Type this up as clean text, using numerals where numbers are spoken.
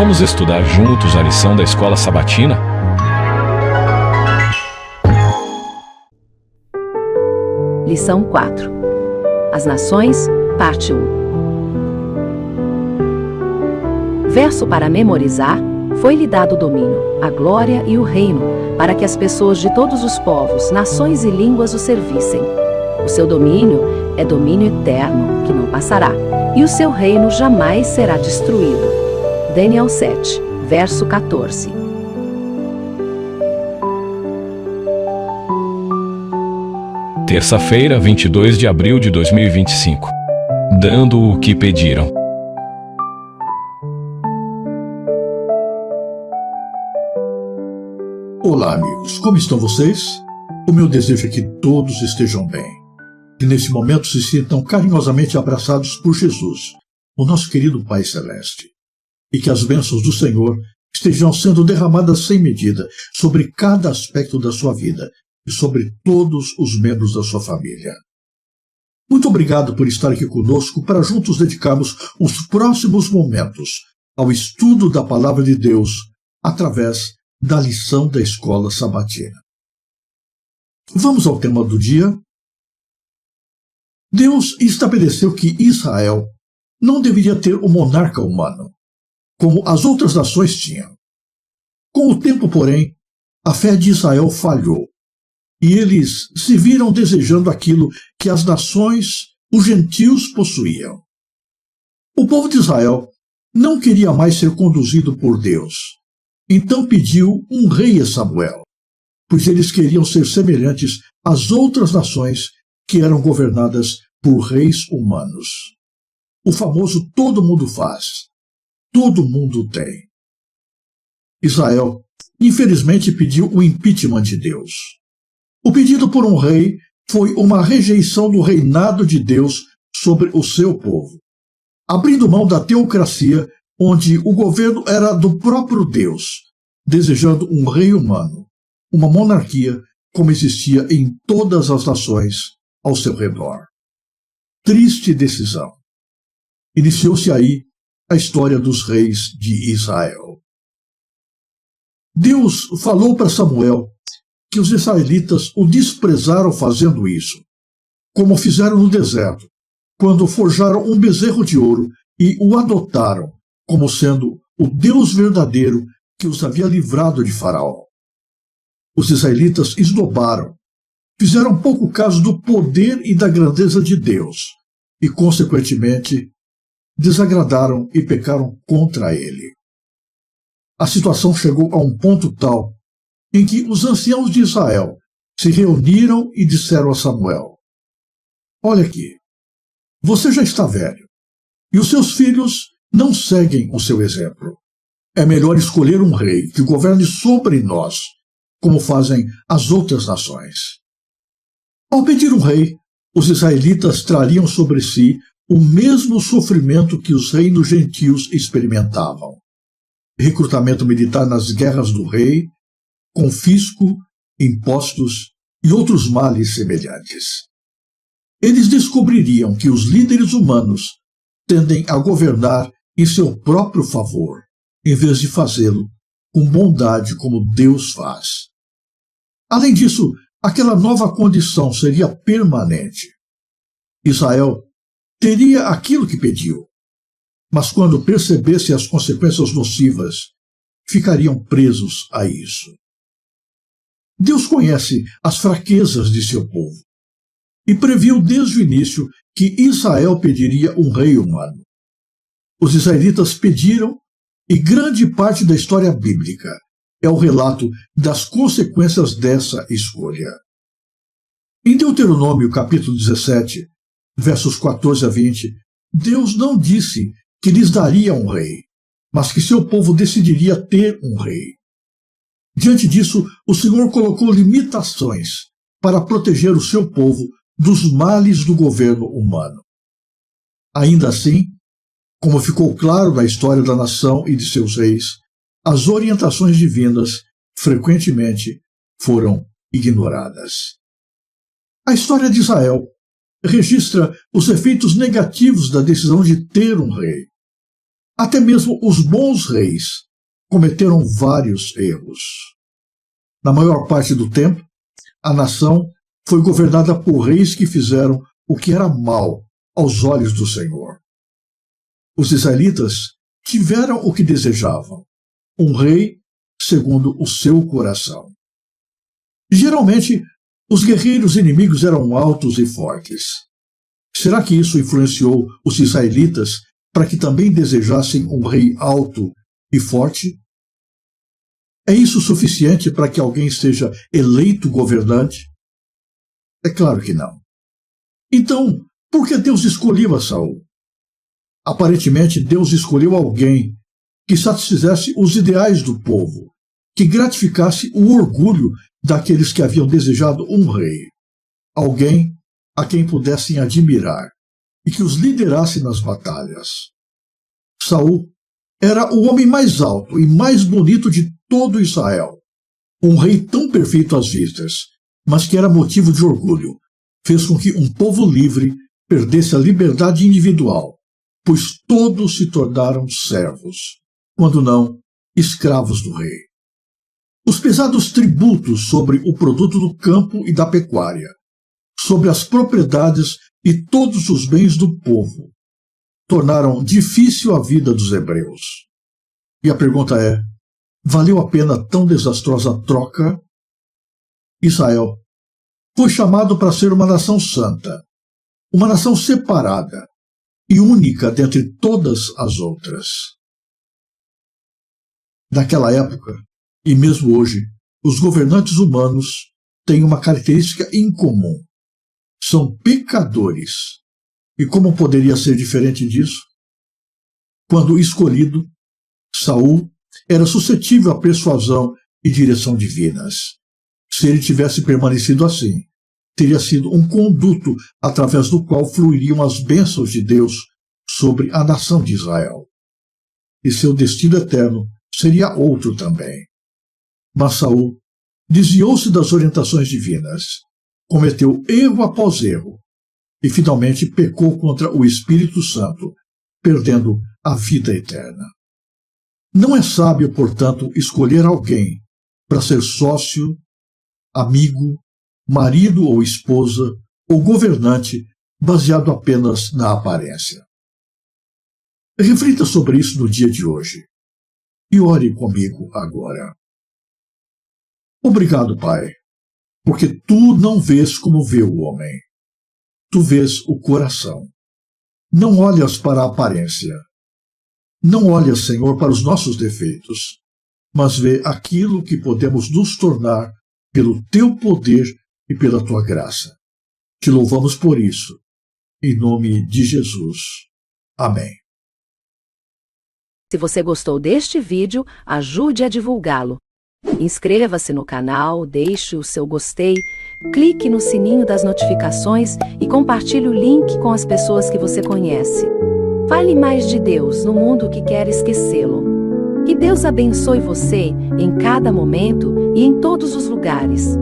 Vamos estudar juntos a lição da escola sabatina? Lição 4. As Nações, parte 1. Verso para memorizar: foi-lhe dado o domínio, a glória e o reino, para que as pessoas de todos os povos, nações e línguas o servissem. O seu domínio é domínio eterno, que não passará, e o seu reino jamais será destruído. Daniel 7, verso 14. Terça-feira, 22 de abril de 2025. Dando o que pediram. Olá, amigos. Como estão vocês? O meu desejo é que todos estejam bem. Que nesse momento se sintam carinhosamente abraçados por Jesus, o nosso querido Pai Celeste. E que as bênçãos do Senhor estejam sendo derramadas sem medida sobre cada aspecto da sua vida e sobre todos os membros da sua família. Muito obrigado por estar aqui conosco para juntos dedicarmos os próximos momentos ao estudo da Palavra de Deus através da lição da escola sabatina. Vamos ao tema do dia. Deus estabeleceu que Israel não deveria ter um monarca humano, como as outras nações tinham. Com o tempo, porém, a fé de Israel falhou, e eles se viram desejando aquilo que as nações, os gentios, possuíam. O povo de Israel não queria mais ser conduzido por Deus, então pediu um rei a Samuel, pois eles queriam ser semelhantes às outras nações que eram governadas por reis humanos. O famoso todo mundo faz. Todo mundo tem. Israel, infelizmente, pediu o impeachment de Deus. O pedido por um rei foi uma rejeição do reinado de Deus sobre o seu povo, abrindo mão da teocracia, onde o governo era do próprio Deus, desejando um rei humano, uma monarquia como existia em todas as nações ao seu redor. Triste decisão. Iniciou-se aí a história dos reis de Israel. Deus falou para Samuel que os israelitas o desprezaram fazendo isso, como fizeram no deserto, quando forjaram um bezerro de ouro e o adotaram como sendo o Deus verdadeiro que os havia livrado de Faraó. Os israelitas esnobaram, fizeram pouco caso do poder e da grandeza de Deus e, consequentemente, desagradaram e pecaram contra ele. A situação chegou a um ponto tal em que os anciãos de Israel se reuniram e disseram a Samuel: olha aqui, você já está velho, e os seus filhos não seguem o seu exemplo. É melhor escolher um rei que governe sobre nós, como fazem as outras nações. Ao pedir um rei, os israelitas trariam sobre si o mesmo sofrimento que os reinos gentios experimentavam: recrutamento militar nas guerras do rei, confisco, impostos e outros males semelhantes. Eles descobririam que os líderes humanos tendem a governar em seu próprio favor, em vez de fazê-lo com bondade como Deus faz. Além disso, aquela nova condição seria permanente. Israel teria aquilo que pediu, mas quando percebesse as consequências nocivas, ficariam presos a isso. Deus conhece as fraquezas de seu povo e previu desde o início que Israel pediria um rei humano. Os israelitas pediram, e grande parte da história bíblica é o relato das consequências dessa escolha. Em Deuteronômio capítulo 17, versos 14 a 20, Deus não disse que lhes daria um rei, mas que seu povo decidiria ter um rei. Diante disso, o Senhor colocou limitações para proteger o seu povo dos males do governo humano. Ainda assim, como ficou claro na história da nação e de seus reis, as orientações divinas frequentemente foram ignoradas. A história de Israel registra os efeitos negativos da decisão de ter um rei. Até mesmo os bons reis cometeram vários erros. Na maior parte do tempo, a nação foi governada por reis que fizeram o que era mal aos olhos do Senhor. Os israelitas tiveram o que desejavam, um rei segundo o seu coração. Geralmente, os guerreiros inimigos eram altos e fortes. Será que isso influenciou os israelitas para que também desejassem um rei alto e forte? É isso suficiente para que alguém seja eleito governante? É claro que não. Então, por que Deus escolheu a Saul? Aparentemente, Deus escolheu alguém que satisfizesse os ideais do povo, que gratificasse o orgulho daqueles que haviam desejado um rei, alguém a quem pudessem admirar e que os liderasse nas batalhas. Saul era o homem mais alto e mais bonito de todo Israel, um rei tão perfeito às vistas, mas que era motivo de orgulho, fez com que um povo livre perdesse a liberdade individual, pois todos se tornaram servos, quando não escravos do rei. Os pesados tributos sobre o produto do campo e da pecuária, sobre as propriedades e todos os bens do povo, tornaram difícil a vida dos hebreus. E a pergunta é: valeu a pena tão desastrosa troca? Israel foi chamado para ser uma nação santa, uma nação separada e única dentre todas as outras. Naquela época, e mesmo hoje, os governantes humanos têm uma característica incomum: são pecadores. E como poderia ser diferente disso? Quando escolhido, Saul era suscetível à persuasão e direção divinas. Se ele tivesse permanecido assim, teria sido um conduto através do qual fluiriam as bênçãos de Deus sobre a nação de Israel. E seu destino eterno seria outro também. Mas Saul desviou-se das orientações divinas, cometeu erro após erro e finalmente pecou contra o Espírito Santo, perdendo a vida eterna. Não é sábio, portanto, escolher alguém para ser sócio, amigo, marido ou esposa ou governante baseado apenas na aparência. Reflita sobre isso no dia de hoje e ore comigo agora. Obrigado, Pai, porque Tu não vês como vê o homem. Tu vês o coração. Não olhas para a aparência. Não olhas, Senhor, para os nossos defeitos, mas vê aquilo que podemos nos tornar pelo Teu poder e pela Tua graça. Te louvamos por isso. Em nome de Jesus. Amém. Se você gostou deste vídeo, ajude a divulgá-lo. Inscreva-se no canal, deixe o seu gostei, clique no sininho das notificações e compartilhe o link com as pessoas que você conhece. Fale mais de Deus no mundo que quer esquecê-lo. Que Deus abençoe você em cada momento e em todos os lugares.